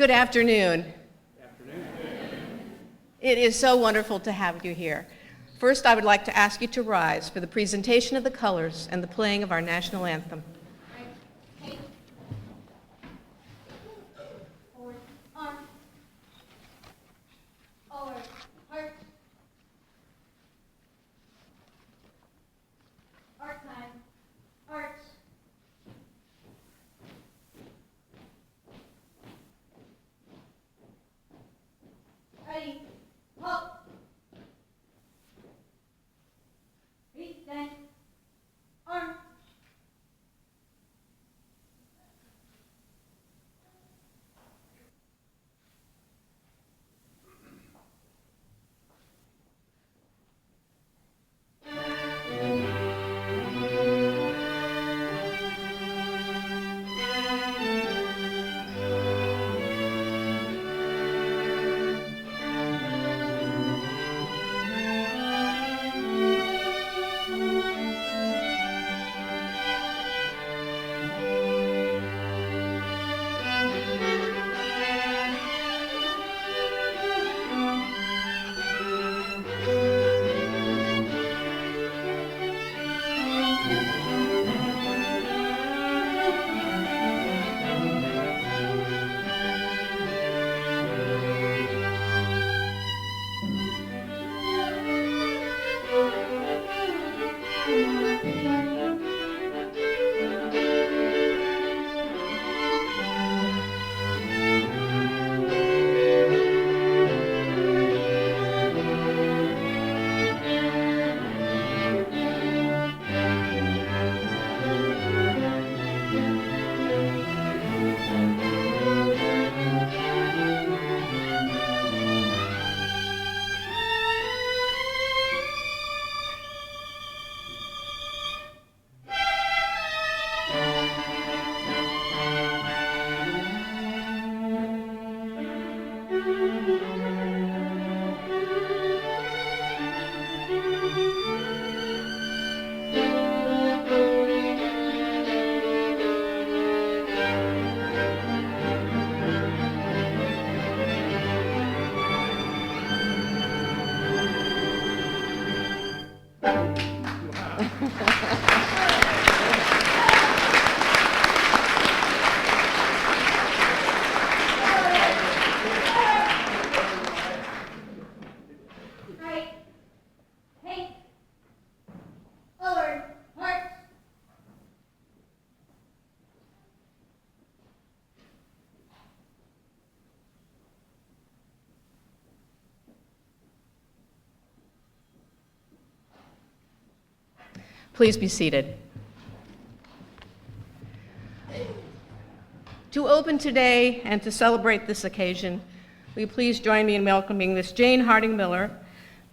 Good afternoon. It is so wonderful to have you here. First, I would like to ask you to rise for the presentation of the colors and the playing of our national anthem. Ready, halt. Ready, stand, arm. Please be seated. To open today and to celebrate this occasion, will you please join me in welcoming Miss Jane Harding Miller,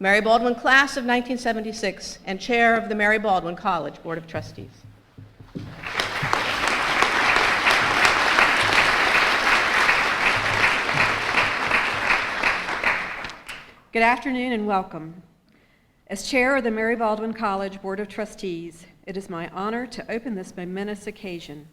Mary Baldwin Class of 1976 and Chair of the Mary Baldwin College Board of Trustees. Good afternoon and welcome. As chair of the Mary Baldwin College Board of Trustees, it is my honor to open this momentous occasion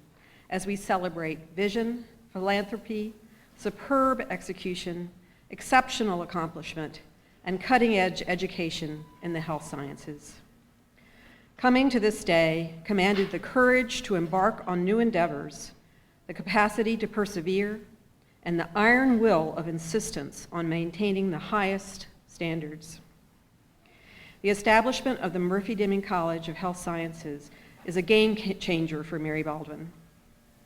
as we celebrate vision, philanthropy, superb execution, exceptional accomplishment, and cutting-edge education in the health sciences. Coming to this day commanded the courage to embark on new endeavors, the capacity to persevere, and the iron will of insistence on maintaining the highest standards. The establishment of the Murphy-Deming College of Health Sciences is a game changer for Mary Baldwin.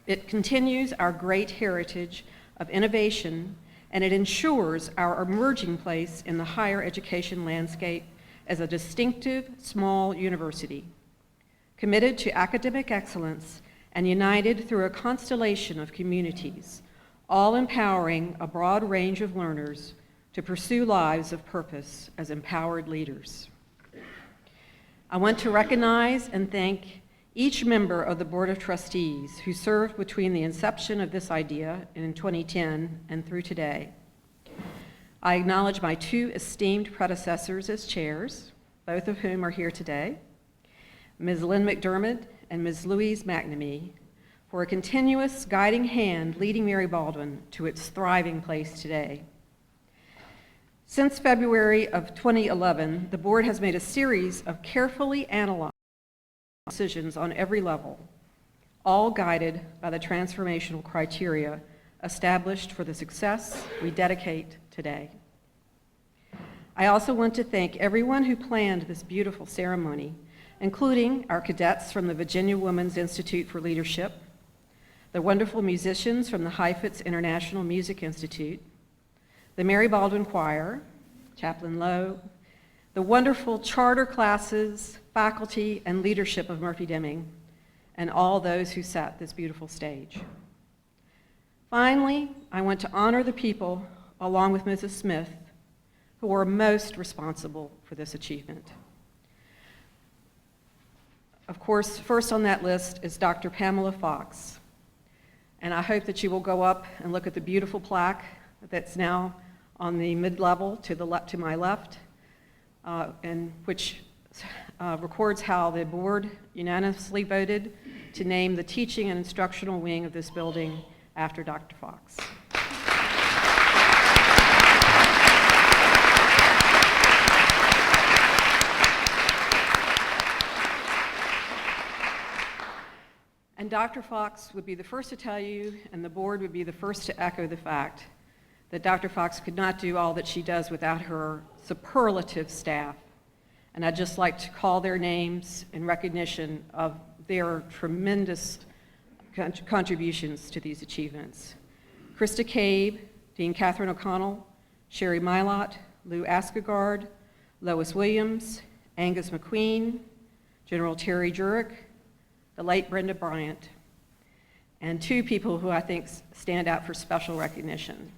It continues our great heritage of innovation, and it ensures our emerging place in the higher education landscape as a distinctive small university, committed to academic excellence and united through a constellation of communities, all empowering a broad range of learners to pursue lives of purpose as empowered leaders. I want to recognize and thank each member of the Board of Trustees who served between the inception of this idea in 2010 and through today. I acknowledge my two esteemed predecessors as chairs, both of whom are here today, Ms. Lynn McDermott and Ms. Louise McNamee, for a continuous guiding hand leading Mary Baldwin to its thriving place today. Since February of 2011, the board has made a series of carefully analyzed decisions on every level, all guided by the transformational criteria established for the success we dedicate today. I also want to thank everyone who planned this beautiful ceremony, including our cadets from the Virginia Women's Institute for Leadership, the wonderful musicians from the Heifetz International Music Institute, the Mary Baldwin Choir, Chaplain Low, the wonderful charter classes, faculty, and leadership of Murphy-Deming, and all those who set this beautiful stage. Finally, I want to honor the people, along with Mrs. Smith, who are most responsible for this achievement. Of course, first on that list is Dr. Pamela Fox. And I hope that you will go up and look at the beautiful plaque that's now on the mid-level to my left, and which records how the board unanimously voted to name the teaching and instructional wing of this building after Dr. Fox. And Dr. Fox would be the first to tell you, and the board would be the first to echo the fact that Dr. Fox could not do all that she does without her superlative staff. And I'd just like to call their names in recognition of their tremendous contributions to these achievements. Krista Cabe, Dean Catherine O'Connell, Sherry Mylott, Lou Askegard, Lois Williams, Angus McQueen, General Terry Jurek, the late Brenda Bryant, and two people who I think stand out for special recognition.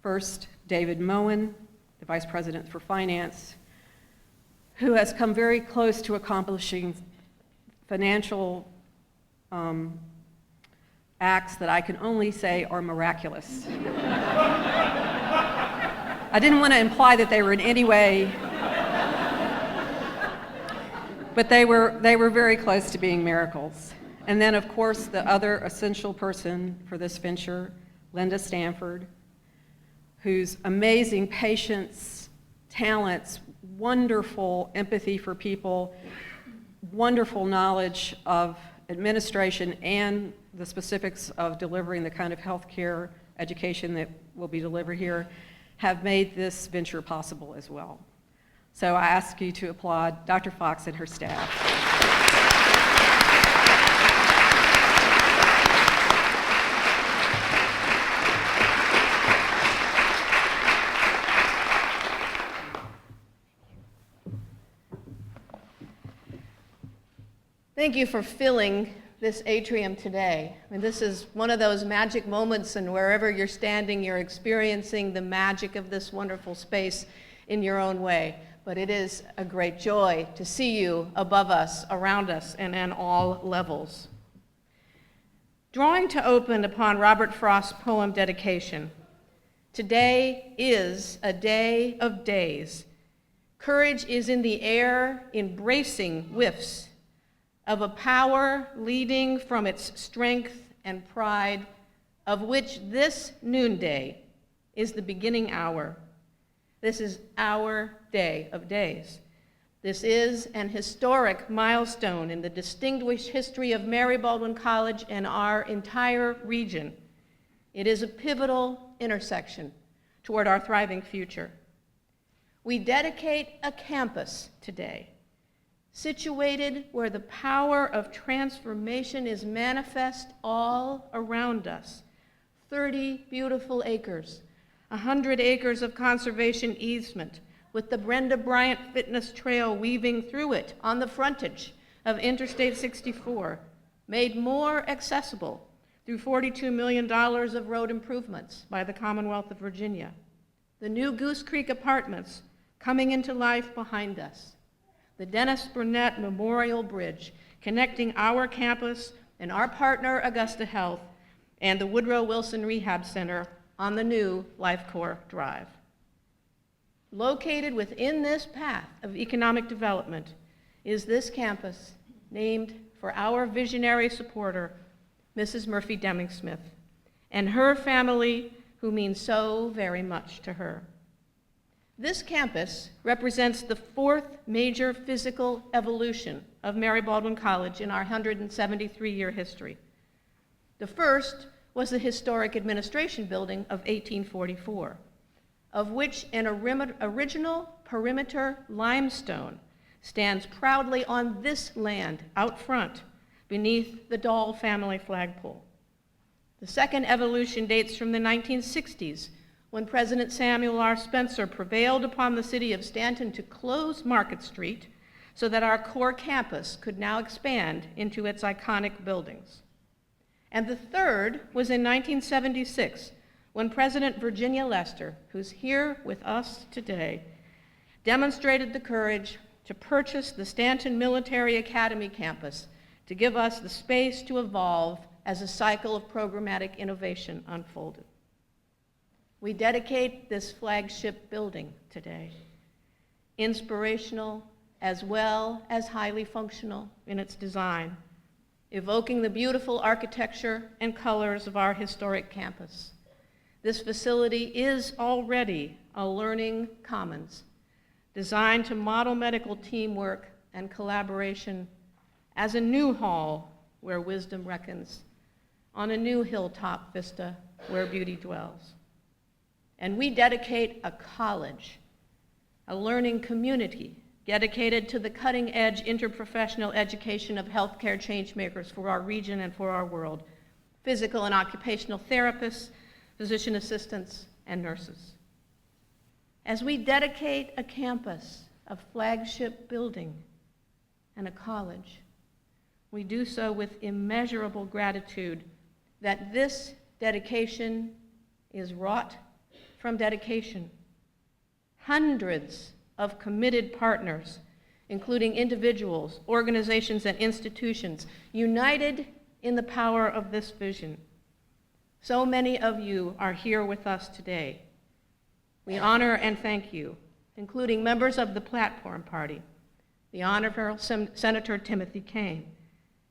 First, David Moen, the Vice President for Finance, who has come very close to accomplishing financial acts that I can only say are miraculous. I didn't want to imply that they were in any way, but they were very close to being miracles. And then, of course, the other essential person for this venture, Linda Stanford, whose amazing patience, talents, wonderful empathy for people, wonderful knowledge of administration and the specifics of delivering the kind of healthcare education that will be delivered here, have made this venture possible as well. So I ask you to applaud Dr. Fox and her staff. Thank you for filling this atrium today. I mean, this is one of those magic moments, and wherever you're standing, you're experiencing the magic of this wonderful space in your own way. But it is a great joy to see you above us, around us, and on all levels. Drawing to open upon Robert Frost's poem Dedication, today is a day of days. Courage is in the air, embracing whiffs of a power leading from its strength and pride, of which this noonday is the beginning hour. This is our day of days. This is an historic milestone in the distinguished history of Mary Baldwin College and our entire region. It is a pivotal intersection toward our thriving future. We dedicate a campus today, situated where the power of transformation is manifest all around us. 30 beautiful acres, 100 acres of conservation easement, with the Brenda Bryant Fitness Trail weaving through it on the frontage of Interstate 64, made more accessible through $42 million of road improvements by the Commonwealth of Virginia. The new Goose Creek Apartments coming into life behind us. The Dennis Burnett Memorial Bridge connecting our campus and our partner Augusta Health and the Woodrow Wilson Rehab Center on the new Life Corps Drive. Located within this path of economic development is this campus named for our visionary supporter, Mrs. Murphy Deming Smith, and her family who mean so very much to her. This campus represents the fourth major physical evolution of Mary Baldwin College in our 173-year history. The first was the historic administration building of 1844, of which an original perimeter limestone stands proudly on this land out front beneath the Dahl family flagpole. The second evolution dates from the 1960s, when President Samuel R. Spencer prevailed upon the city of Stanton to close Market Street so that our core campus could now expand into its iconic buildings. And the third was in 1976, when President Virginia Lester, who's here with us today, demonstrated the courage to purchase the Stanton Military Academy campus to give us the space to evolve as a cycle of programmatic innovation unfolded. We dedicate this flagship building today, inspirational as well as highly functional in its design, evoking the beautiful architecture and colors of our historic campus. This facility is already a learning commons designed to model medical teamwork and collaboration as a new hall where wisdom reckons, on a new hilltop vista where beauty dwells. And we dedicate a college, a learning community dedicated to the cutting-edge interprofessional education of healthcare changemakers for our region and for our world, physical and occupational therapists, physician assistants, and nurses. As we dedicate a campus, a flagship building, and a college, we do so with immeasurable gratitude that this dedication is wrought from dedication. Hundreds of committed partners, including individuals, organizations, and institutions, united in the power of this vision. So many of you are here with us today. We honor and thank you, including members of the Platform Party, the Honorable Senator Timothy Kaine,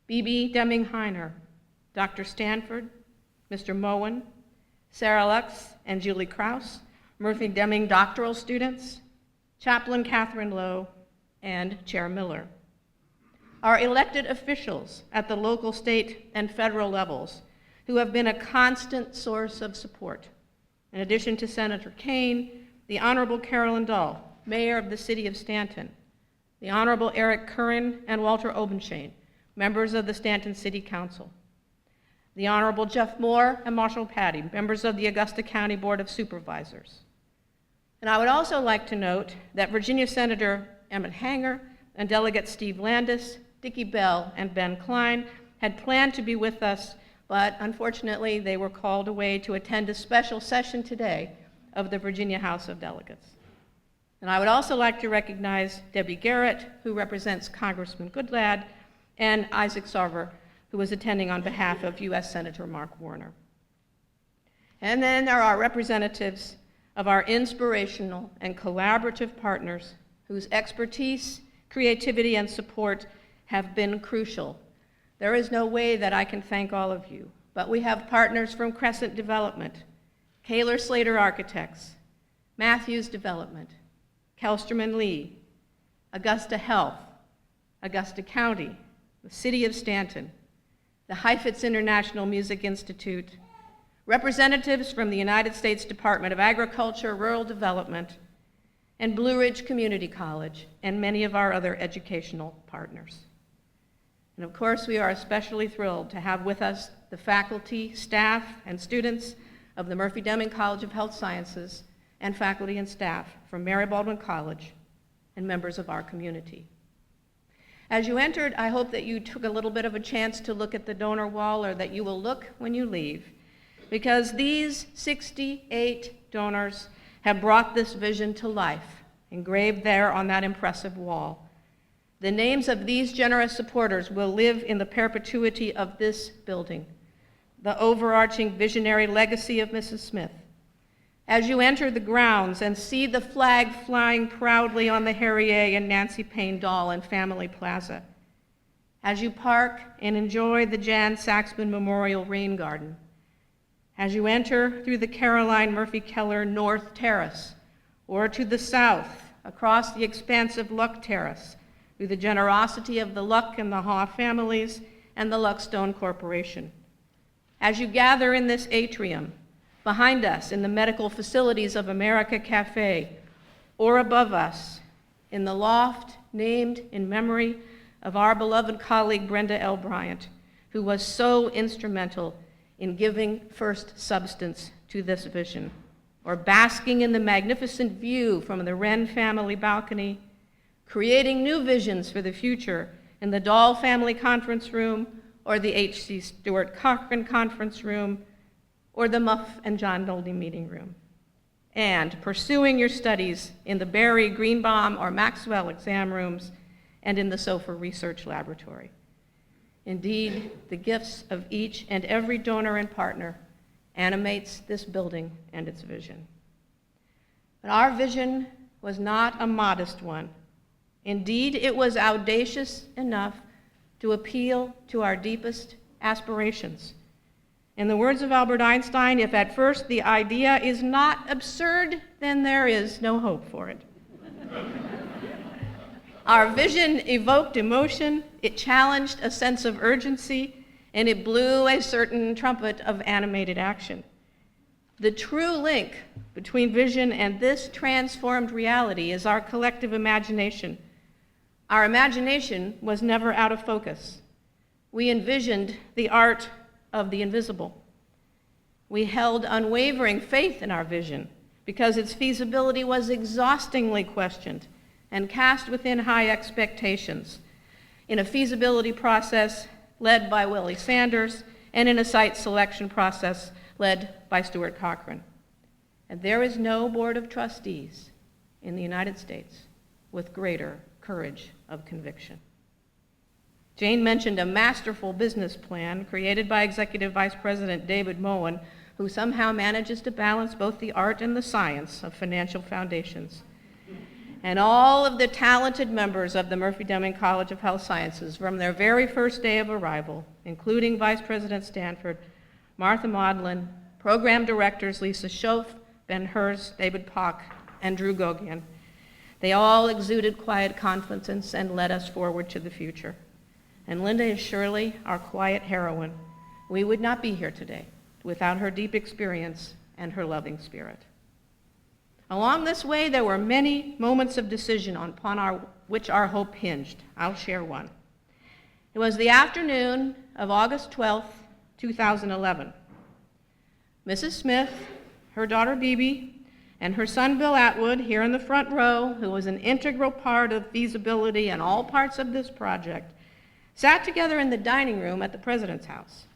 Bebe Deming Heiner, Dr. Stanford, Mr. Moen, Sarah Laux and Julie Kraus, Murphy Deming doctoral students, Chaplain Katherine Low, and Chair Miller. Our elected officials at the local, state, and federal levels who have been a constant source of support. In addition to Senator Kaine, the Honorable Carolyn, Mayor of the City of Stanton, the Honorable Eric Curran and Walter Obenshain, members of the Stanton City Council, the Honorable Jeff Moore and Marshall Patty, members of the Augusta County Board of Supervisors. And I would also like to note that Virginia Senator Emmett Hanger and Delegate Steve Landis, Dickie Bell, and Ben Klein had planned to be with us, but unfortunately they were called away to attend a special session today of the Virginia House of Delegates. And I would also like to recognize Debbie Garrett, who represents Congressman Goodlad, and Isaac Sarver, who was attending on behalf of U.S. Senator Mark Warner. And then there are representatives of our inspirational and collaborative partners whose expertise, creativity, and support have been crucial. There is no way that I can thank all of you, but we have partners from Crescent Development, Kaler Slater Architects, Matthews Development, Kelsterman Lee, Augusta Health, Augusta County, the City of Stanton, the Heifetz International Music Institute, representatives from the United States Department of Agriculture, Rural Development, and Blue Ridge Community College, and many of our other educational partners. And of course, we are especially thrilled to have with us the faculty, staff, and students of the Murphy Deming College of Health Sciences and faculty and staff from Mary Baldwin College and members of our community. As you entered, I hope that you took a little bit of a chance to look at the donor wall, or that you will look when you leave, because these 68 donors have brought this vision to life, engraved there on that impressive wall. The names of these generous supporters will live in the perpetuity of this building, the overarching visionary legacy of Mrs. Smith. As you enter the grounds and see the flag flying proudly on the Harriet and Nancy Payne Doll and Family Plaza, as you park and enjoy the Jan Saxman Memorial Rain Garden, as you enter through the Caroline Murphy Keller North Terrace, or to the south, across the expansive Luck Terrace, through the generosity of the Luck and the Haw families and the Luckstone Corporation. As you gather in this atrium, behind us in the Medical Facilities of America Cafe, or above us in the loft named in memory of our beloved colleague Brenda L. Bryant, who was so instrumental in giving first substance to this vision, or basking in the magnificent view from the Wren family balcony, creating new visions for the future in the Dahl family conference room, or the H.C. Stewart Cochran conference room, or the Muff and John Nolde meeting room, and pursuing your studies in the Barry, Greenbaum, or Maxwell exam rooms, and in the SOFA research laboratory. Indeed, the gifts of each and every donor and partner animates this building and its vision. But our vision was not a modest one. Indeed, it was audacious enough to appeal to our deepest aspirations. In the words of Albert Einstein, if at first the idea is not absurd, then there is no hope for it. Our vision evoked emotion, it challenged a sense of urgency, and it blew a certain trumpet of animated action. The true link between vision and this transformed reality is our collective imagination. Our imagination was never out of focus. We envisioned the art of the invisible. We held unwavering faith in our vision because its feasibility was exhaustingly questioned and cast within high expectations in a feasibility process led by Willie Sanders and in a site selection process led by Stuart Cochran. And there is no board of trustees in the United States with greater courage of conviction. Jane mentioned a masterful business plan created by Executive Vice President David Moen, who somehow manages to balance both the art and the science of financial foundations. And all of the talented members of the Murphy-Deming College of Health Sciences from their very first day of arrival, including Vice President Stanford, Martha Maudlin, program directors Lisa Schoaf, Ben Hurst, David Pock, and Drew Gogian. They all exuded quiet confidence and led us forward to the future. And Linda is surely our quiet heroine. We would not be here today without her deep experience and her loving spirit. Along this way, there were many moments of decision upon which our hope hinged. I'll share one. It was the afternoon of August 12th, 2011. Mrs. Smith, her daughter Bebe, and her son Bill Atwood, here in the front row, who was an integral part of feasibility and all parts of this project, sat together in the dining room at the president's house.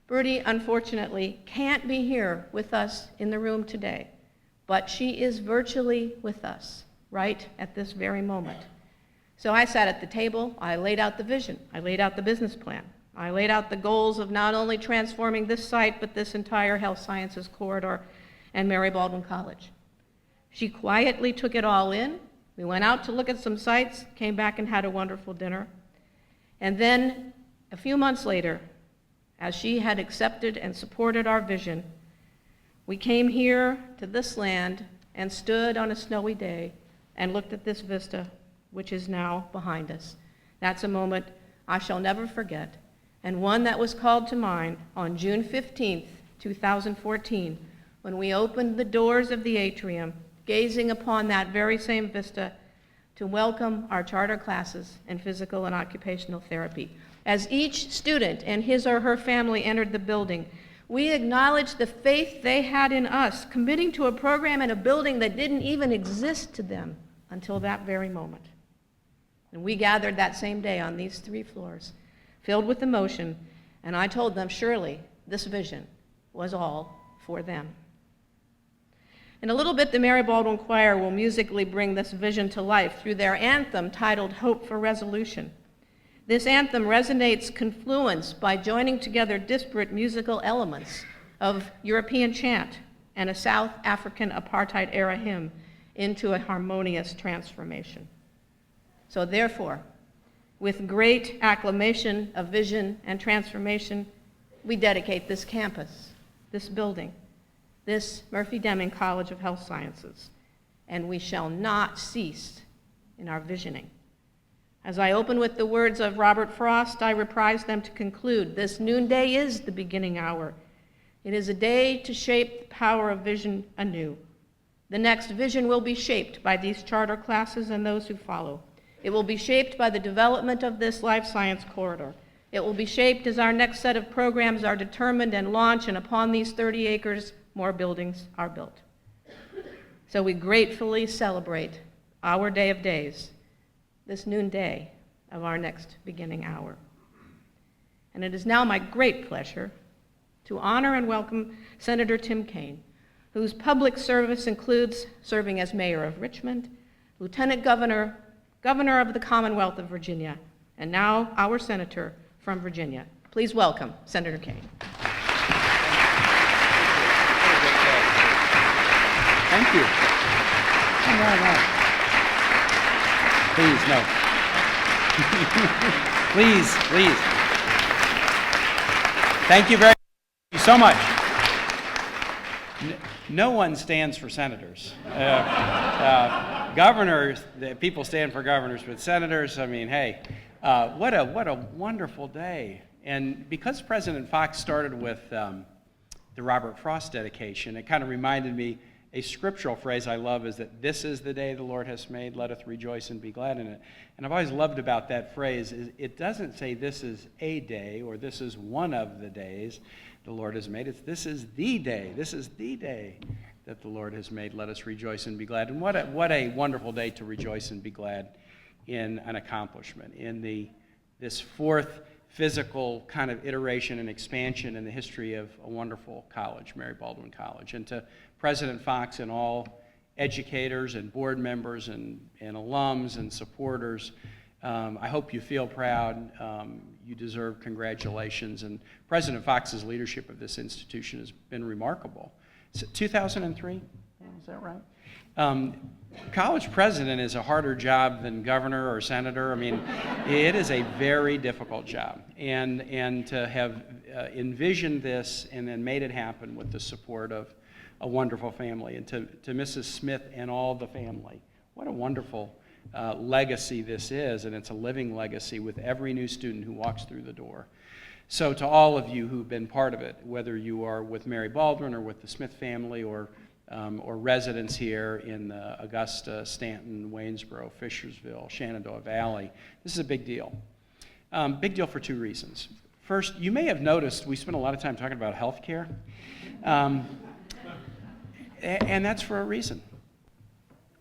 Bertie, unfortunately, can't be here with us in the room today, but she is virtually with us right at this very moment. So I sat at the table, I laid out the vision, I laid out the business plan, I laid out the goals of not only transforming this site, but this entire health sciences corridor and Mary Baldwin College. She quietly took it all in. We went out to look at some sites, came back and had a wonderful dinner. And then a few months later, as she had accepted and supported our vision, we came here to this land and stood on a snowy day and looked at this vista, which is now behind us. That's a moment I shall never forget, and one that was called to mind on June 15th, 2014, when we opened the doors of the atrium, gazing upon that very same vista to welcome our charter classes in physical and occupational therapy. As each student and his or her family entered the building, we acknowledged the faith they had in us, committing to a program in a building that didn't even exist to them until that very moment. And we gathered that same day on these 3 floors, filled with emotion, and I told them surely this vision was all for them. In a little bit, the Mary Baldwin Choir will musically bring this vision to life through their anthem titled Hope for Resolution. This anthem resonates confluence by joining together disparate musical elements of European chant and a South African apartheid-era hymn into a harmonious transformation. So therefore, With great acclamation of vision and transformation, we dedicate this campus, this building, this Murphy-Deming College of Health Sciences, and we shall not cease in our visioning. As I open with the words of Robert Frost, I reprise them to conclude. This noonday is the beginning hour. It is a day to shape the power of vision anew. The next vision will be shaped by these charter classes and those who follow. It will be shaped by the development of this life science corridor. It will be shaped as our next set of programs are determined and launched, and upon these 30 acres, more buildings are built. So we gratefully celebrate our day of days, this noonday of our next beginning hour. And it is now my great pleasure to honor and welcome Senator Tim Kaine, whose public service includes serving as mayor of Richmond, lieutenant governor, governor of the Commonwealth of Virginia, and now our senator from Virginia. Please welcome Senator Kaine. Thank you. No. Please, no. Please. Thank you so much. No one stands for senators. Governors, people stand for governors, but senators, I mean, hey, what a wonderful day. And because President Fox started with the Robert Frost dedication, it kind of reminded me, a scriptural phrase I love is that this is the day the Lord has made, let us rejoice and be glad in it. And I've always loved about that phrase is it doesn't say this is a day or this is one of the days the Lord has made. It's this is the day. This is the day that the Lord has made. Let us rejoice and be glad. And what a wonderful day to rejoice and be glad in an accomplishment, in this fourth physical kind of iteration and expansion in the history of a wonderful college, Mary Baldwin College. And to President Fox and all educators and board members and alums and supporters, I hope you feel proud. You deserve congratulations. And President Fox's leadership of this institution has been remarkable. Is it 2003? Is that right? College president is a harder job than governor or senator. I mean, it is a very difficult job. And to have envisioned this and then made it happen with the support of a wonderful family, and to Mrs. Smith and all the family, what a wonderful legacy this is, and it's a living legacy with every new student who walks through the door. So to all of you who've been part of it, whether you are with Mary Baldwin or with the Smith family or residents here in Augusta, Stanton, Waynesboro, Fishersville, Shenandoah Valley, this is a big deal. Big deal for two reasons. First, you may have noticed we spent a lot of time talking about health care, and that's for a reason.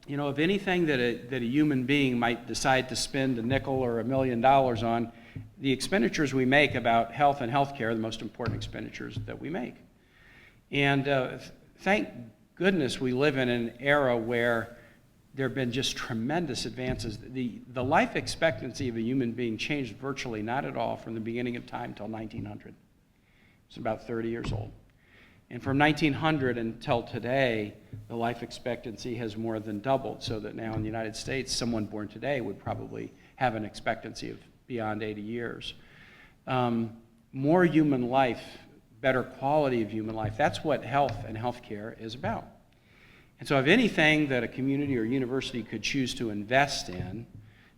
You know, of anything that a human being might decide to spend a nickel or $1 million on, the expenditures we make about health and health care are the most important expenditures that we make. And thank goodness we live in an era where there have been just tremendous advances. The life expectancy of a human being changed virtually not at all from the beginning of time till 1900. It's about 30 years old. And from 1900 until today, the life expectancy has more than doubled, so that now in the United States, someone born today would probably have an expectancy of beyond 80 years. More human life, better quality of human life, that's what health and healthcare is about. And so if anything that a community or university could choose to invest in,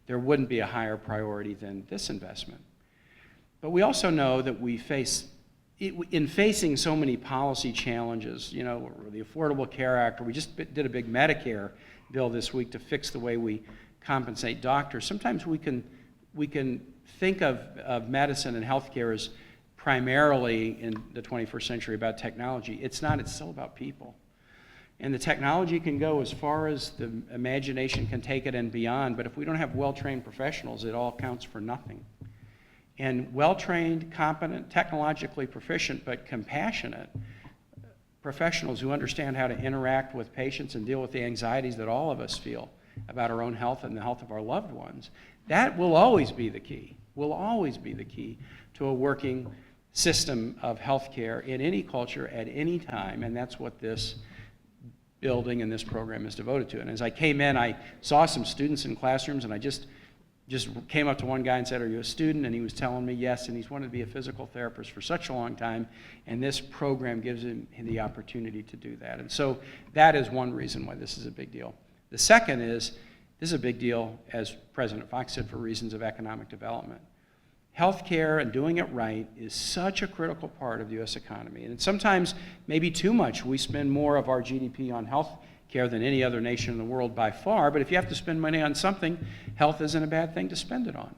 there wouldn't be a higher priority than this investment. But we also know that in facing so many policy challenges, you know, the Affordable Care Act, or we just did a big Medicare bill this week to fix the way we compensate doctors. Sometimes we can think of medicine and healthcare as primarily in the 21st century about technology. It's not, it's still about people. And the technology can go as far as the imagination can take it and beyond, but if we don't have well-trained professionals, it all counts for nothing. And well-trained, competent, technologically proficient, but compassionate professionals who understand how to interact with patients and deal with the anxieties that all of us feel about our own health and the health of our loved ones, that will always be the key, to a working system of healthcare in any culture at any time, and that's what this building and this program is devoted to. And as I came in, I saw some students in classrooms, and I just just came up to one guy and said, "Are you a student?" And he was telling me yes, and he's wanted to be a physical therapist for such a long time, and this program gives him the opportunity to do that. And so that is one reason why this is a big deal. The second is, this is a big deal, as President Fox said, for reasons of economic development. Healthcare and doing it right is such a critical part of the U.S. economy, and sometimes maybe too much. We spend more of our GDP on health care than any other nation in the world by far, but if you have to spend money on something, health isn't a bad thing to spend it on.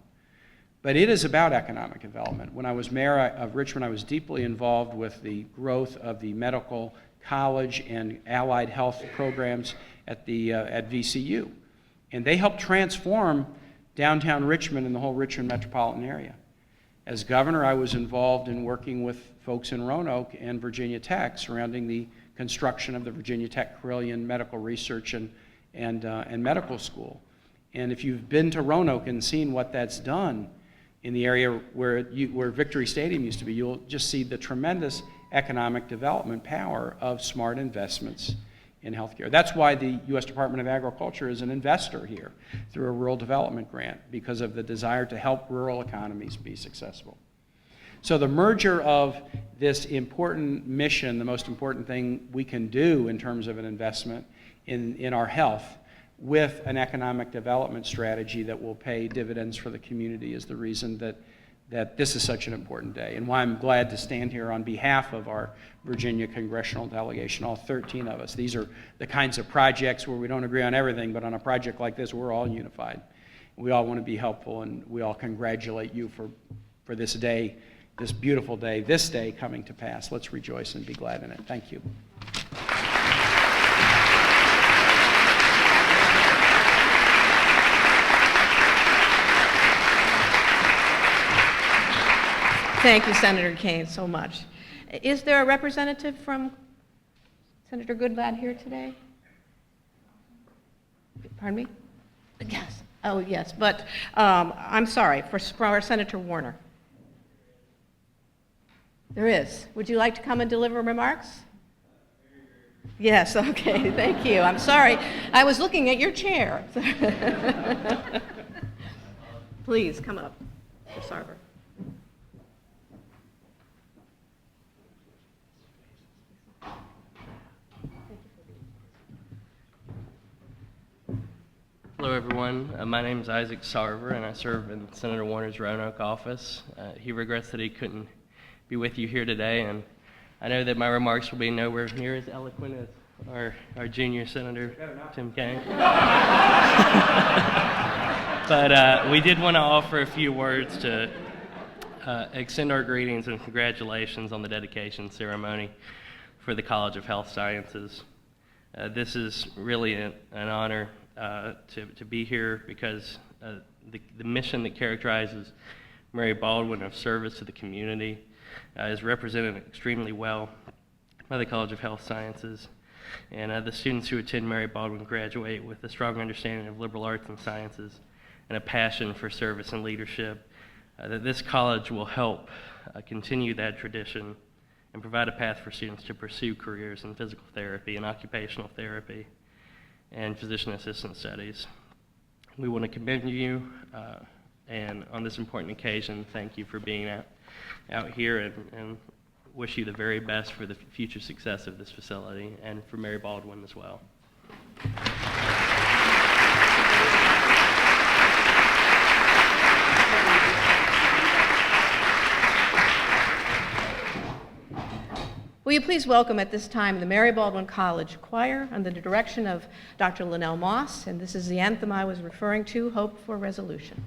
But it is about economic development. When I was mayor of Richmond, I was deeply involved with the growth of the medical college and allied health programs at VCU. And they helped transform downtown Richmond and the whole Richmond metropolitan area. As governor, I was involved in working with folks in Roanoke and Virginia Tech surrounding the construction of the Virginia Tech Carolyn Medical Research and Medical School. And if you've been to Roanoke and seen what that's done in the area where Victory Stadium used to be, you'll just see the tremendous economic development power of smart investments in healthcare. That's why the U.S. Department of Agriculture is an investor here through a rural development grant, because of the desire to help rural economies be successful. So the merger of this important mission, the most important thing we can do in terms of an investment in our health, with an economic development strategy that will pay dividends for the community, is the reason that this is such an important day, and why I'm glad to stand here on behalf of our Virginia congressional delegation, all 13 of us. These are the kinds of projects where we don't agree on everything, but on a project like this, we're all unified. We all want to be helpful, and we all congratulate you for this day, this beautiful day, this day coming to pass. Let's rejoice and be glad in it. Thank you. Thank you, Senator Kaine, so much. Is there a representative from Senator Goodlatte here today? Pardon me? Yes. Oh, yes, but I'm sorry, for Senator Warner. There is. Would you like to come and deliver remarks? Yes, okay, thank you. I'm sorry. I was looking at your chair. Please, come up, Mr. Sarver. Hello, everyone. My name is Isaac Sarver, and I serve in Senator Warner's Roanoke office. He regrets that he couldn't be with you here today, and I know that my remarks will be nowhere near as eloquent as our junior Senator, Tim Kaine. But we did want to offer a few words to extend our greetings and congratulations on the dedication ceremony for the College of Health Sciences. This is really an honor to be here, because the mission that characterizes Mary Baldwin of service to the community is represented extremely well by the College of Health Sciences. And the students who attend Mary Baldwin graduate with a strong understanding of liberal arts and sciences and a passion for service and leadership. That this college will help continue that tradition and provide a path for students to pursue careers in physical therapy and occupational therapy and physician assistant studies. We want to commend you, and on this important occasion, thank you for being out here, and wish you the very best for the future success of this facility and for Mary Baldwin as well. Will you please welcome at this time the Mary Baldwin College Choir under the direction of Dr. Linnell Moss, and this is the anthem I was referring to, Hope for Resolution.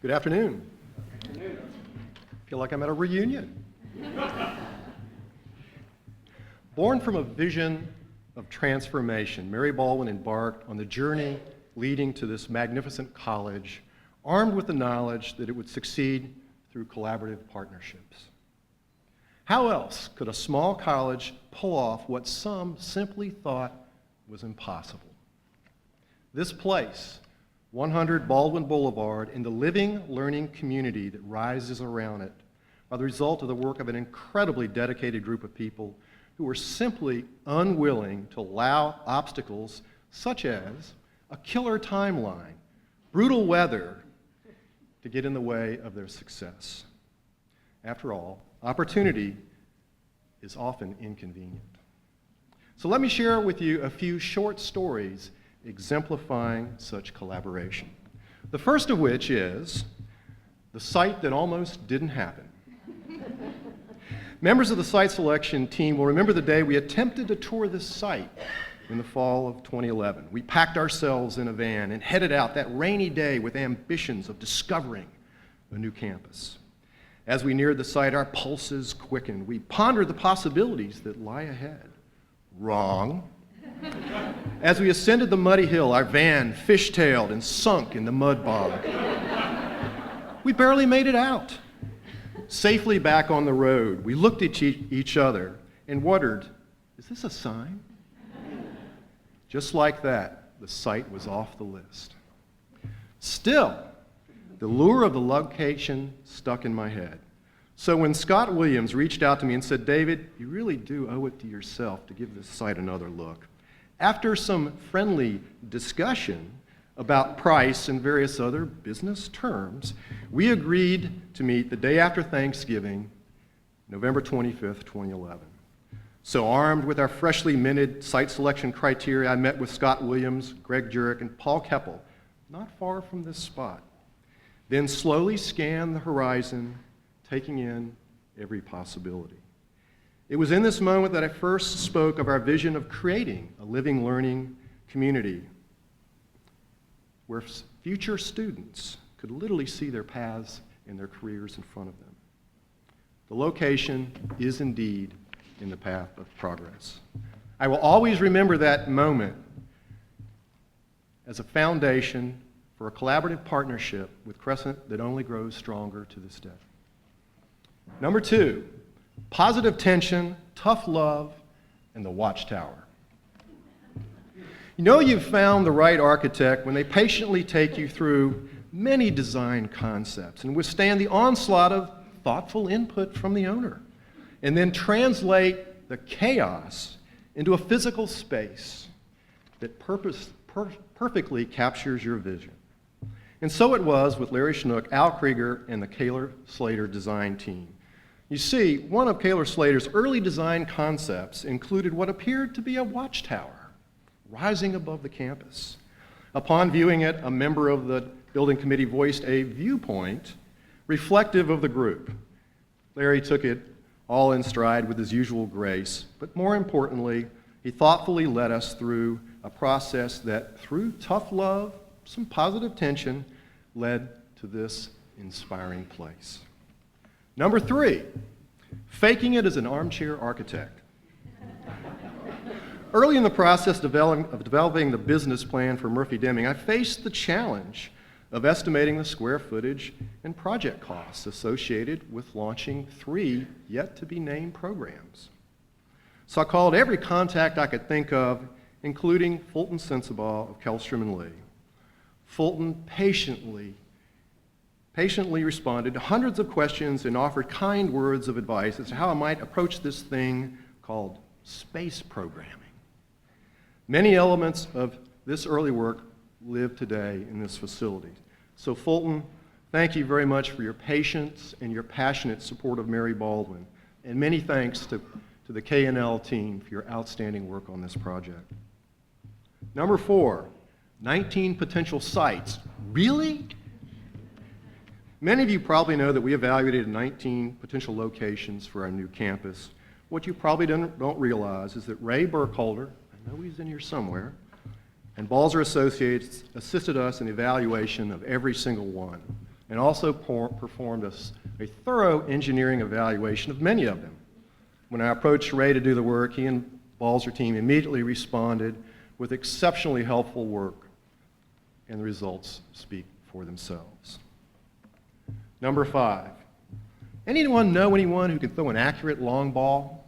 Good afternoon. Feel like I'm at a reunion. Born from a vision of transformation, Mary Baldwin embarked on the journey leading to this magnificent college, armed with the knowledge that it would succeed through collaborative partnerships. How else could a small college pull off what some simply thought was impossible? This place, 100 Baldwin Boulevard, and the living, learning community that rises around it are the result of the work of an incredibly dedicated group of people who were simply unwilling to allow obstacles such as a killer timeline, brutal weather, to get in the way of their success. After all, opportunity is often inconvenient. So let me share with you a few short stories exemplifying such collaboration. The first of which is the site that almost didn't happen. Members of the site selection team will remember the day we attempted to tour this site in the fall of 2011. We packed ourselves in a van and headed out that rainy day with ambitions of discovering a new campus. As we neared the site, our pulses quickened. We pondered the possibilities that lie ahead. Wrong. As we ascended the muddy hill, our van fishtailed and sunk in the mud bog. We barely made it out. Safely back on the road, we looked at each other and wondered, is this a sign? Just like that, the site was off the list. Still, the lure of the location stuck in my head. So when Scott Williams reached out to me and said, David, you really do owe it to yourself to give this site another look. After some friendly discussion about price and various other business terms, we agreed to meet the day after Thanksgiving, November 25th, 2011. So armed with our freshly minted site selection criteria, I met with Scott Williams, Greg Jurek, and Paul Keppel, not far from this spot. Then slowly scanned the horizon, taking in every possibility. It was in this moment that I first spoke of our vision of creating a living, learning community where future students could literally see their paths and their careers in front of them. The location is indeed in the path of progress. I will always remember that moment as a foundation for a collaborative partnership with Crescent that only grows stronger to this day. Number 2, positive tension, tough love, and the watchtower. You know you've found the right architect when they patiently take you through many design concepts and withstand the onslaught of thoughtful input from the owner, and then translate the chaos into a physical space that perfectly captures your vision. And so it was with Larry Schnook, Al Krieger, and the Kaler Slater design team. You see, one of Kaler Slater's early design concepts included what appeared to be a watchtower rising above the campus. Upon viewing it, a member of the building committee voiced a viewpoint reflective of the group. Larry took it all in stride with his usual grace, but more importantly, he thoughtfully led us through a process that, through tough love, some positive tension, led to this inspiring place. Number 3, faking it as an armchair architect. Early in the process of developing the business plan for Murphy Deming, I faced the challenge of estimating the square footage and project costs associated with launching 3 yet-to-be-named programs. So I called every contact I could think of, including Fulton Sensabaugh of Kellstrom and Lee. Fulton patiently responded to hundreds of questions and offered kind words of advice as to how I might approach this thing called space programming. Many elements of this early work live today in this facility. So Fulton, thank you very much for your patience and your passionate support of Mary Baldwin, and many thanks to the K&L team for your outstanding work on this project. Number 4, 19 potential sites. Really? Many of you probably know that we evaluated 19 potential locations for our new campus. What you probably don't realize is that Ray Burkholder, I know he's in here somewhere, and Balzer Associates assisted us in the evaluation of every single one. and also performed a thorough engineering evaluation of many of them. When I approached Ray to do the work, he and Balzer team immediately responded with exceptionally helpful work, and the results speak for themselves. Number 5, anyone know anyone who can throw an accurate long ball?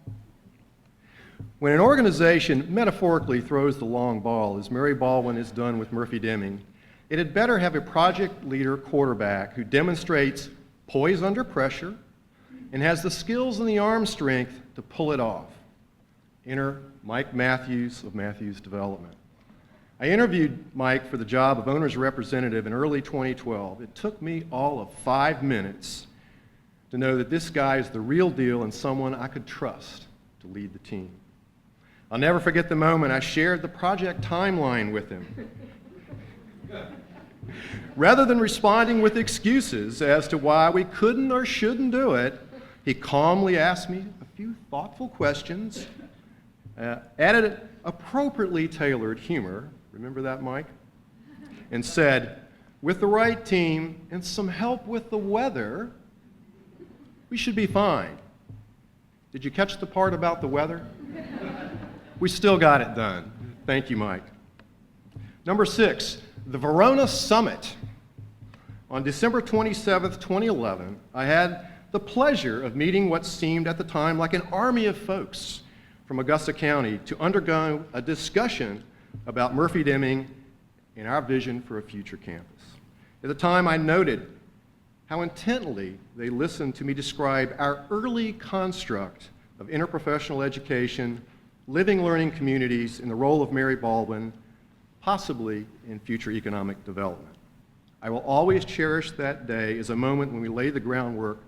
When an organization metaphorically throws the long ball, as Mary Baldwin has done with Murphy Deming, it had better have a project leader quarterback who demonstrates poise under pressure and has the skills and the arm strength to pull it off. Enter Mike Matthews of Matthews Development. I interviewed Mike for the job of owner's representative in early 2012. It took me all of 5 minutes to know that this guy is the real deal and someone I could trust to lead the team. I'll never forget the moment I shared the project timeline with him. Rather than responding with excuses as to why we couldn't or shouldn't do it, he calmly asked me a few thoughtful questions, added appropriately tailored humor, remember that, Mike? And said, with the right team and some help with the weather, we should be fine. Did you catch the part about the weather? We still got it done. Thank you, Mike. Number 6, the Verona Summit. On December 27th, 2011, I had the pleasure of meeting what seemed at the time like an army of folks from Augusta County to undergo a discussion about Murphy Deming and our vision for a future campus. At the time, I noted how intently they listened to me describe our early construct of interprofessional education, living learning communities, and the role of Mary Baldwin, possibly in future economic development. I will always cherish that day as a moment when we laid the groundwork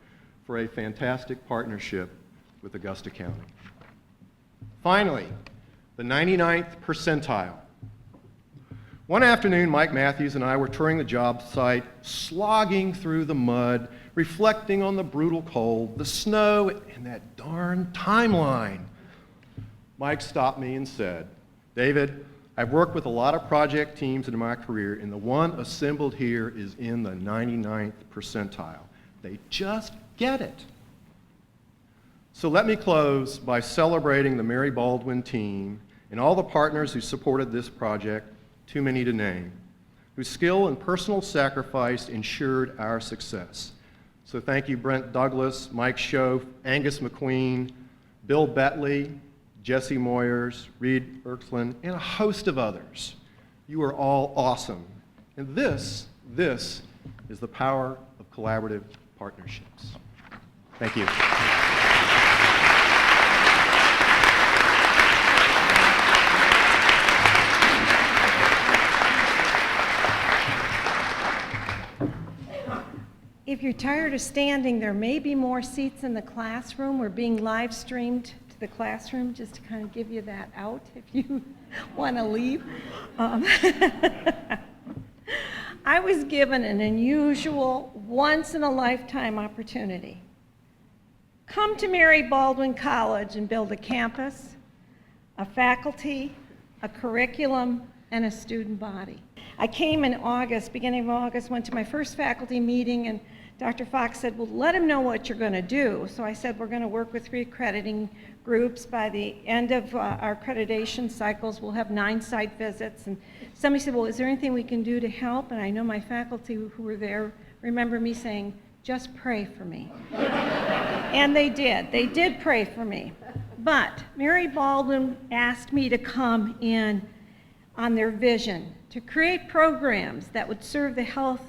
for a fantastic partnership with Augusta County. Finally, the 99th percentile. One afternoon, Mike Matthews and I were touring the job site, slogging through the mud, reflecting on the brutal cold, the snow, and that darn timeline. Mike stopped me and said, David, I've worked with a lot of project teams in my career, and the one assembled here is in the 99th percentile. They just get it. So let me close by celebrating the Mary Baldwin team and all the partners who supported this project, too many to name, whose skill and personal sacrifice ensured our success. So thank you, Brent Douglas, Mike Schoaf, Angus McQueen, Bill Betley, Jesse Moyers, Reed Erksland, and a host of others. You are all awesome. And this is the power of collaborative partnerships. Thank you. If you're tired of standing, there may be more seats in the classroom. We're being live streamed to the classroom just to kind of give you that out if you want to leave. I was given an unusual, once-in-a-lifetime opportunity. Come to Mary Baldwin College and build a campus, a faculty, a curriculum, and a student body. I came in August, beginning of August, went to my first faculty meeting, and Dr. Fox said, well, let him know what you're going to do. So I said, we're going to work with 3 accrediting groups. By the end of our accreditation cycles, we'll have 9 site visits. And somebody said, well, is there anything we can do to help? And I know my faculty who were there remember me saying, just pray for me. And they did. They did pray for me. But Mary Baldwin asked me to come in on their vision to create programs that would serve the health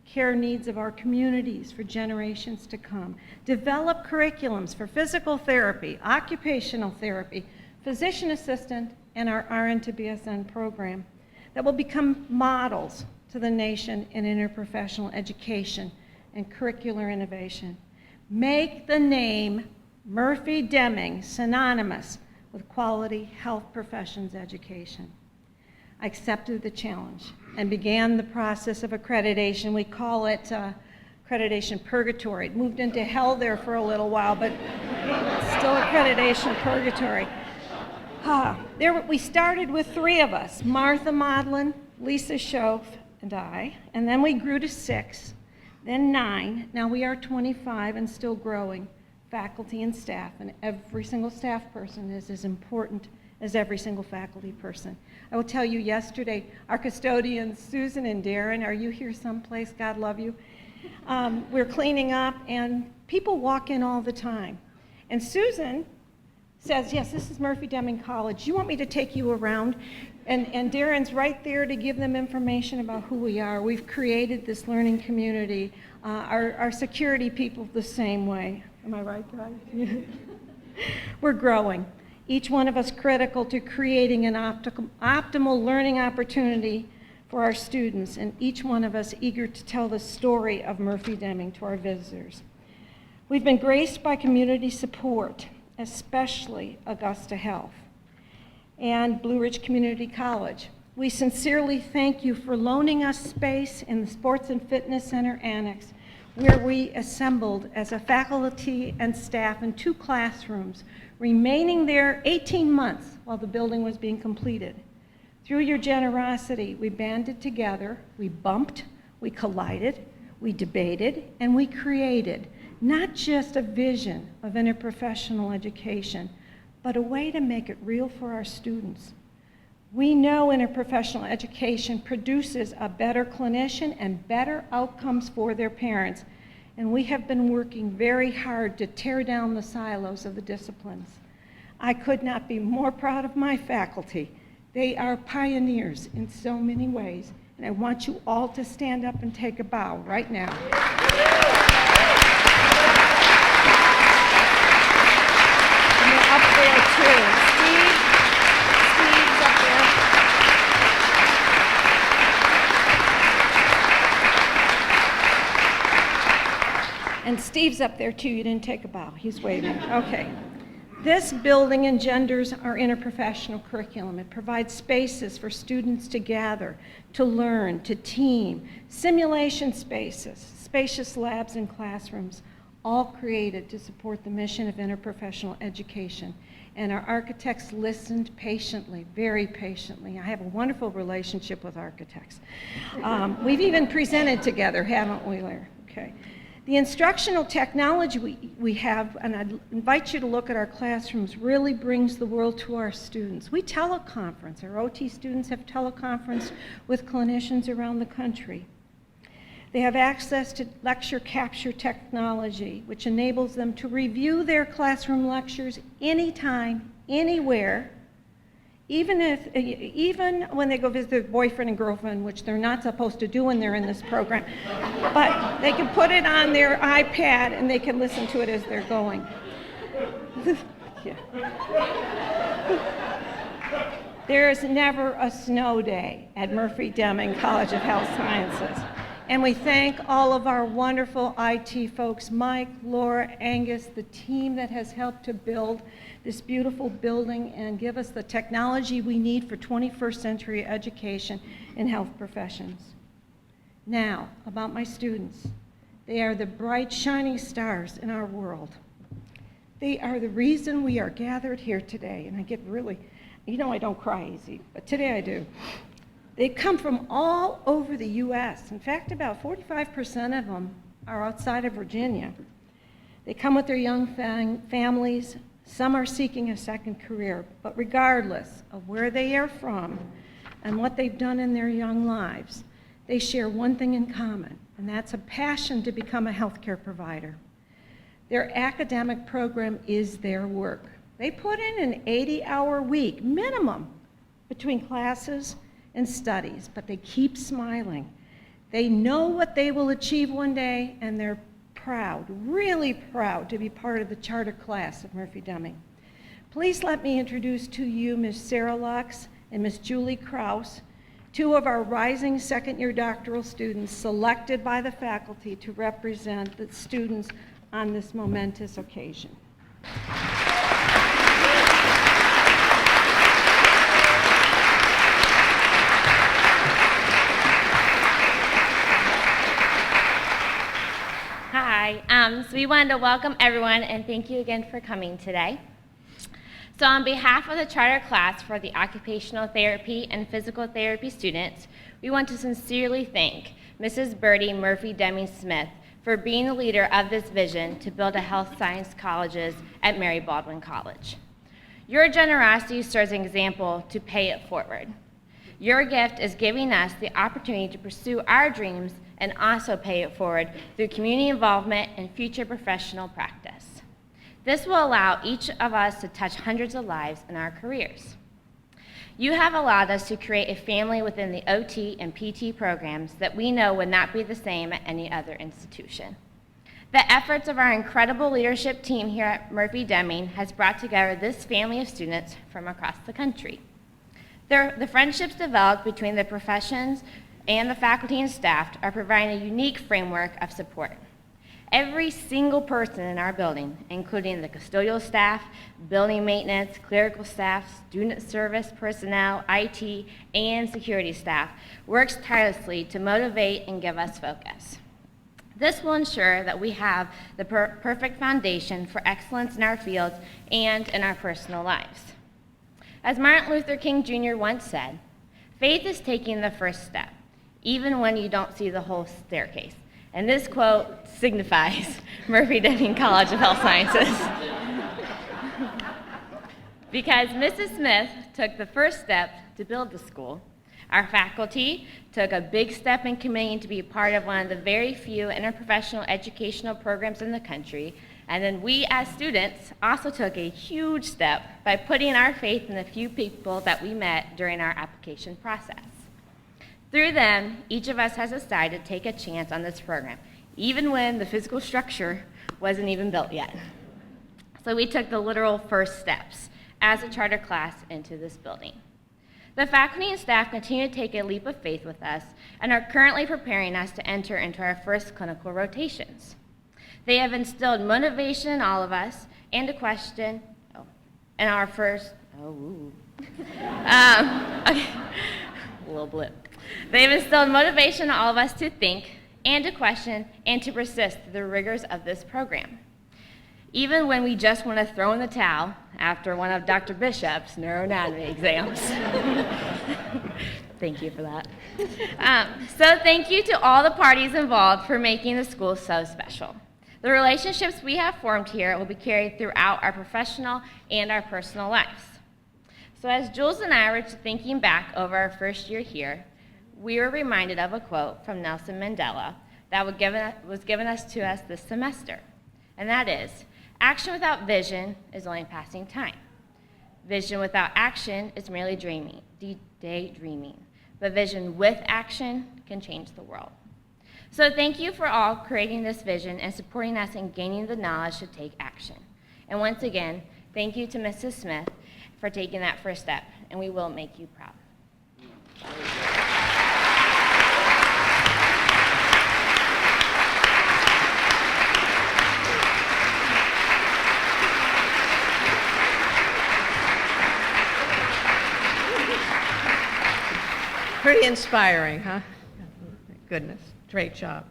care needs of our communities for generations to come. Develop curriculums for physical therapy, occupational therapy, physician assistant, and our RN to BSN program that will become models to the nation in interprofessional education and curricular innovation. Make the name Murphy Deming synonymous with quality health professions education. I accepted the challenge and began the process of accreditation. We call it accreditation purgatory. It moved into hell there for a little while, but still accreditation purgatory. We started with 3 of us, Martha Maudlin, Lisa Schoaf, and I, and then we grew to 6. then 9. Now we are 25 and still growing, faculty and staff, and every single staff person is as important as every single faculty person. I will tell you, yesterday, our custodians, Susan and Darren, are you here someplace? God love you. We're cleaning up, and people walk in all the time. And Susan says, yes, this is Murphy-Deming College. You want me to take you around? And Darren's right there to give them information about who we are. We've created this learning community. Our security people the same way. Am I right, guys? We're growing. Each one of us critical to creating an optimal learning opportunity for our students, and each one of us eager to tell the story of Murphy-Deming to our visitors. We've been graced by community support, especially Augusta Health and Blue Ridge Community College. We sincerely thank you for loaning us space in the Sports and Fitness Center Annex, where we assembled as a faculty and staff in 2 classrooms, remaining there 18 months while the building was being completed. Through your generosity, we banded together, we bumped, we collided, we debated, and we created not just a vision of interprofessional education, but a way to make it real for our students. We know interprofessional education produces a better clinician and better outcomes for their parents, and we have been working very hard to tear down the silos of the disciplines. I could not be more proud of my faculty. They are pioneers in so many ways, and I want you all to stand up and take a bow right now. And they're up there too. Steve's up there. And Steve's up there too. You didn't take a bow. He's waving. Okay. This building engenders our interprofessional curriculum. It provides spaces for students to gather, to learn, to team, simulation spaces, spacious labs and classrooms, all created to support the mission of interprofessional education. And our architects listened patiently, very patiently. I have a wonderful relationship with architects. We've even presented together, haven't we, Larry? Okay. The instructional technology we have, and I invite you to look at our classrooms, really brings the world to our students. We teleconference. Our OT students have teleconference with clinicians around the country. They have access to lecture capture technology, which enables them to review their classroom lectures anytime, anywhere, even when they go visit their boyfriend and girlfriend, which they're not supposed to do when they're in this program. But they can put it on their iPad and they can listen to it as they're going. Yeah. There is never a snow day at Murphy-Deming College of Health Sciences. And we thank all of our wonderful IT folks, Mike, Laura, Angus, the team that has helped to build this beautiful building and give us the technology we need for 21st century education in health professions. Now, about my students. They are the bright, shining stars in our world. They are the reason we are gathered here today. And I get really, you know I don't cry easy, but today I do. They come from all over the U.S. In fact, about 45% of them are outside of Virginia. They come with their young families. Some are seeking a second career, but regardless of where they are from and what they've done in their young lives, they share one thing in common, and that's a passion to become a healthcare provider. Their academic program is their work. They put in an 80-hour week minimum between classes and studies, but they keep smiling. They know what they will achieve one day, and they're proud, really proud, to be part of the charter class of Murphy-Deming. Please let me introduce to you Ms. Sarah Laux and Ms. Julie Kraus, two of our rising second-year doctoral students selected by the faculty to represent the students on this momentous occasion. Hi, so we wanted to welcome everyone and thank you again for coming today. So on behalf of the charter class for the occupational therapy and physical therapy students, we want to sincerely thank Mrs. Birdie Murphy Deming Smith, for being the leader of this vision to build a health science colleges at Mary Baldwin College. Your generosity serves as an example to pay it forward. Your gift is giving us the opportunity to pursue our dreams and also pay it forward through community involvement and future professional practice. This will allow each of us to touch hundreds of lives in our careers. You have allowed us to create a family within the OT and PT programs that we know would not be the same at any other institution. The efforts of our incredible leadership team here at Murphy Deming has brought together this family of students from across the country. The friendships developed between the professions and the faculty and staff are providing a unique framework of support. Every single person in our building, including the custodial staff, building maintenance, clerical staff, student service personnel, IT, and security staff, works tirelessly to motivate and give us focus. This will ensure that we have the perfect foundation for excellence in our fields and in our personal lives. As Martin Luther King Jr. once said, faith is taking the first step, even when you don't see the whole staircase. And this quote signifies Murphy Deming College of Health Sciences. Because Mrs. Smith took the first step to build the school, our faculty took a big step in committing to be part of one of the very few interprofessional educational programs in the country, and then we as students also took a huge step by putting our faith in the few people that we met during our application process. Through them, each of us has decided to take a chance on this program, even when the physical structure wasn't even built yet. So we took the literal first steps as a charter class into this building. The faculty and staff continue to take a leap of faith with us and are currently preparing us to enter into our first clinical rotations. They have instilled motivation in all of us and a question, in our first, a little blip. They've instilled motivation in all of us to think and to question and to persist through the rigors of this program. Even when we just want to throw in the towel after one of Dr. Bishop's neuroanatomy exams. Thank you for that. So thank you to all the parties involved for making the school so special. The relationships we have formed here will be carried throughout our professional and our personal lives. So as Jules and I were thinking back over our first year here, we were reminded of a quote from Nelson Mandela that was given us this semester. And that is, action without vision is only passing time. Vision without action is merely daydreaming. But vision with action can change the world. So thank you for all creating this vision and supporting us in gaining the knowledge to take action. And once again, thank you to Mrs. Smith for taking that first step, and we will make you proud. Pretty inspiring, huh? Goodness, great job.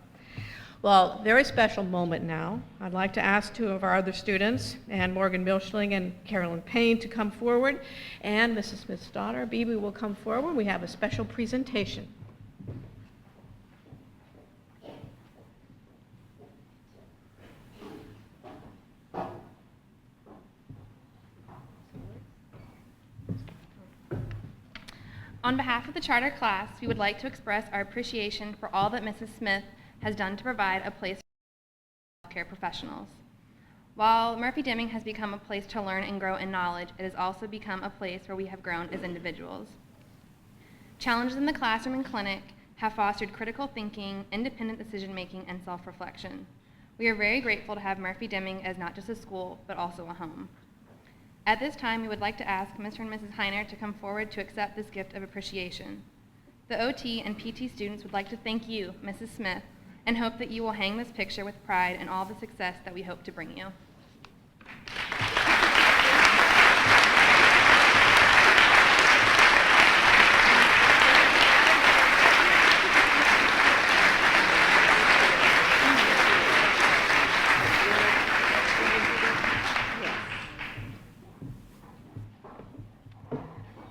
Well, very special moment now. I'd like to ask two of our other students, Ann Morgan Milchling and Carolyn Paine, to come forward. And Mrs. Smith's daughter, Bebe, will come forward. We have a special presentation. On behalf of the charter class, we would like to express our appreciation for all that Mrs. Smith has done to provide a place for healthcare professionals. While Murphy Deming has become a place to learn and grow in knowledge, it has also become a place where we have grown as individuals. Challenges in the classroom and clinic have fostered critical thinking, independent decision-making, and self-reflection. We are very grateful to have Murphy Deming as not just a school, but also a home. At this time, we would like to ask Mr. and Mrs. Heiner to come forward to accept this gift of appreciation. The OT and PT students would like to thank you, Mrs. Smith, and hope that you will hang this picture with pride in all the success that we hope to bring you.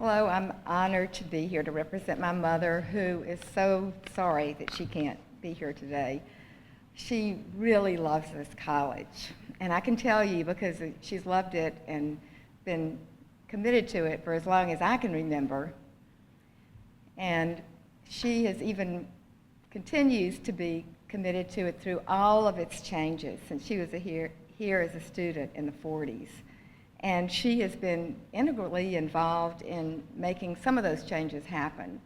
Hello, I'm honored to be here to represent my mother, who is so sorry that she can't be here today. She really loves this college, and I can tell you because she's loved it and been committed to it for as long as I can remember. And she has even continues to be committed to it through all of its changes since she was here as a student in the 40s. And she has been integrally involved in making some of those changes happen.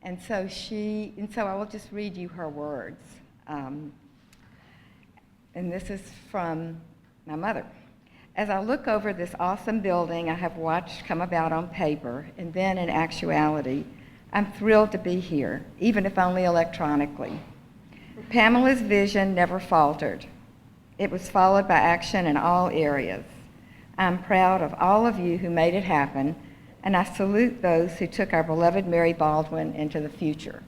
And so I will just read you her words. And this is from my mother. As I look over this awesome building I have watched come about on paper and then in actuality, I'm thrilled to be here, even if only electronically. Pamela's vision never faltered. It was followed by action in all areas. I'm proud of all of you who made it happen, and I salute those who took our beloved Mary Baldwin into the future.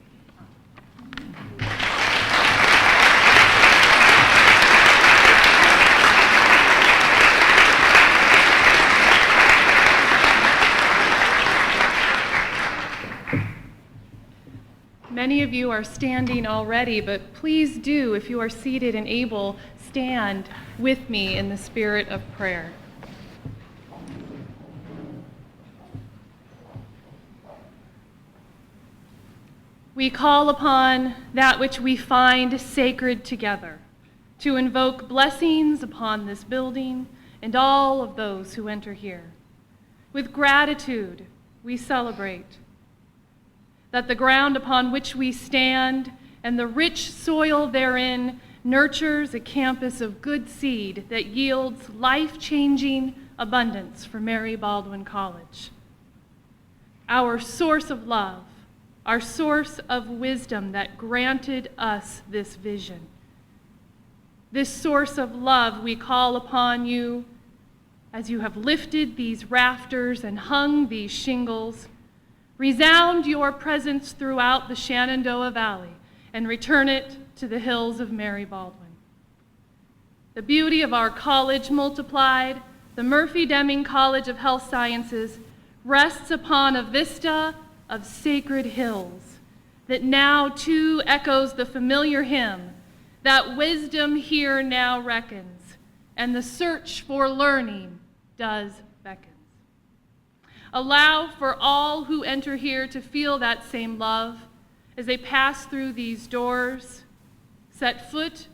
Many of you are standing already, but please do, if you are seated and able, stand with me in the spirit of prayer. We call upon that which we find sacred together to invoke blessings upon this building and all of those who enter here. With gratitude, we celebrate that the ground upon which we stand and the rich soil therein nurtures a campus of good seed that yields life-changing abundance for Mary Baldwin College. Our source of love, our source of wisdom that granted us this vision. This source of love we call upon you as you have lifted these rafters and hung these shingles. Resound your presence throughout the Shenandoah Valley and return it to the hills of Mary Baldwin. The beauty of our college multiplied, the Murphy-Deming College of Health Sciences rests upon a vista of sacred hills that now too echoes the familiar hymn that wisdom here now reckons and the search for learning does beckon. Allow for all who enter here to feel that same love as they pass through these doors, set foot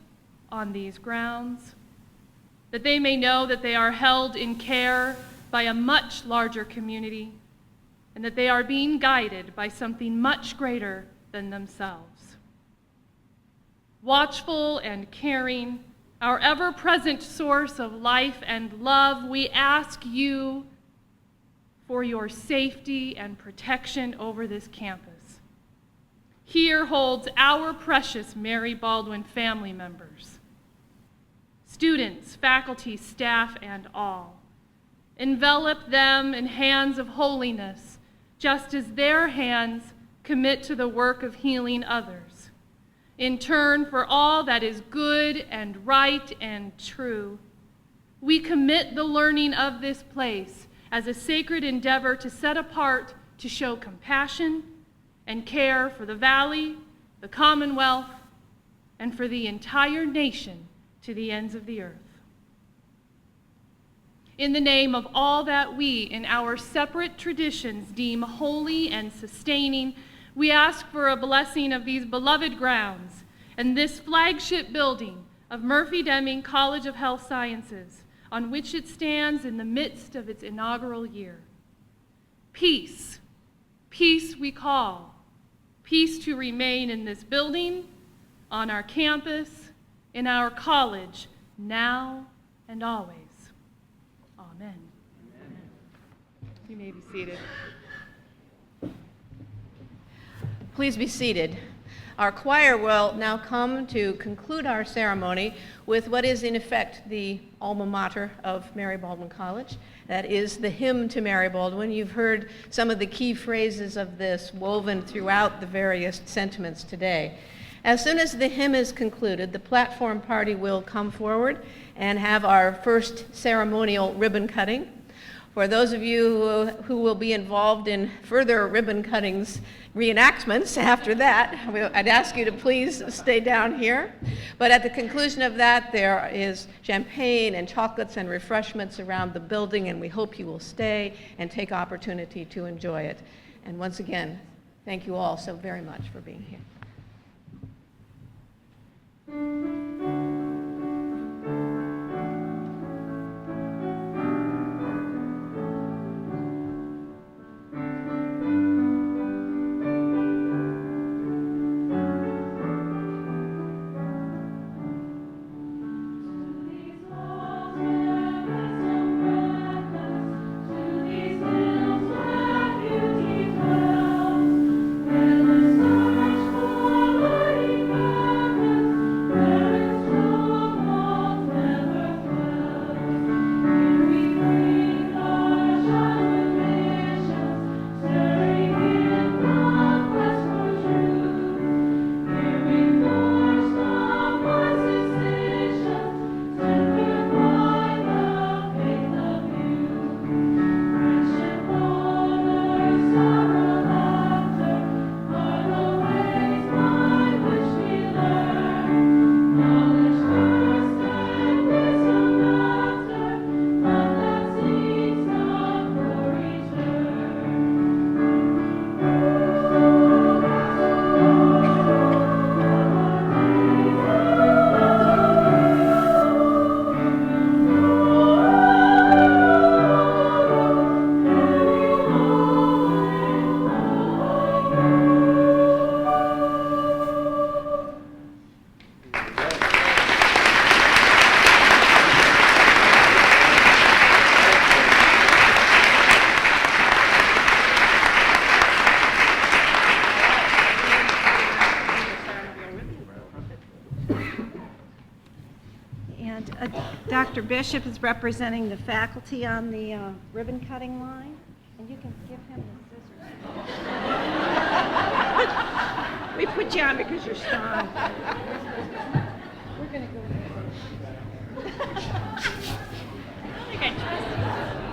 on these grounds, that they may know that they are held in care by a much larger community and that they are being guided by something much greater than themselves. Watchful and caring, our ever-present source of life and love, we ask you for your safety and protection over this campus. Here holds our precious Mary Baldwin family members, students, faculty, staff, and all. Envelop them in hands of holiness, just as their hands commit to the work of healing others. In turn, for all that is good and right and true, we commit the learning of this place as a sacred endeavor to set apart to show compassion and care for the valley, the Commonwealth, and for the entire nation to the ends of the earth. In the name of all that we in our separate traditions deem holy and sustaining, we ask for a blessing of these beloved grounds and this flagship building of Murphy-Deming College of Health Sciences, on which it stands in the midst of its inaugural year. Peace, peace we call, peace to remain in this building, on our campus, in our college, now and always. Amen. Amen. You may be seated. Please be seated. Our choir will now come to conclude our ceremony with what is in effect the alma mater of Mary Baldwin College. That is the hymn to Mary Baldwin. You've heard some of the key phrases of this woven throughout the various sentiments today. As soon as the hymn is concluded, the platform party will come forward and have our first ceremonial ribbon cutting. For those of you who will be involved in further ribbon cuttings reenactments after that, I'd ask you to please stay down here. But at the conclusion of that, there is champagne and chocolates and refreshments around the building, and we hope you will stay and take opportunity to enjoy it. And once again, thank you all so very much for being here. Dr. Bishop is representing the faculty on the ribbon cutting line, and you can give him the scissors. We put you on because you're strong. We're going to go. I don't think I trust you.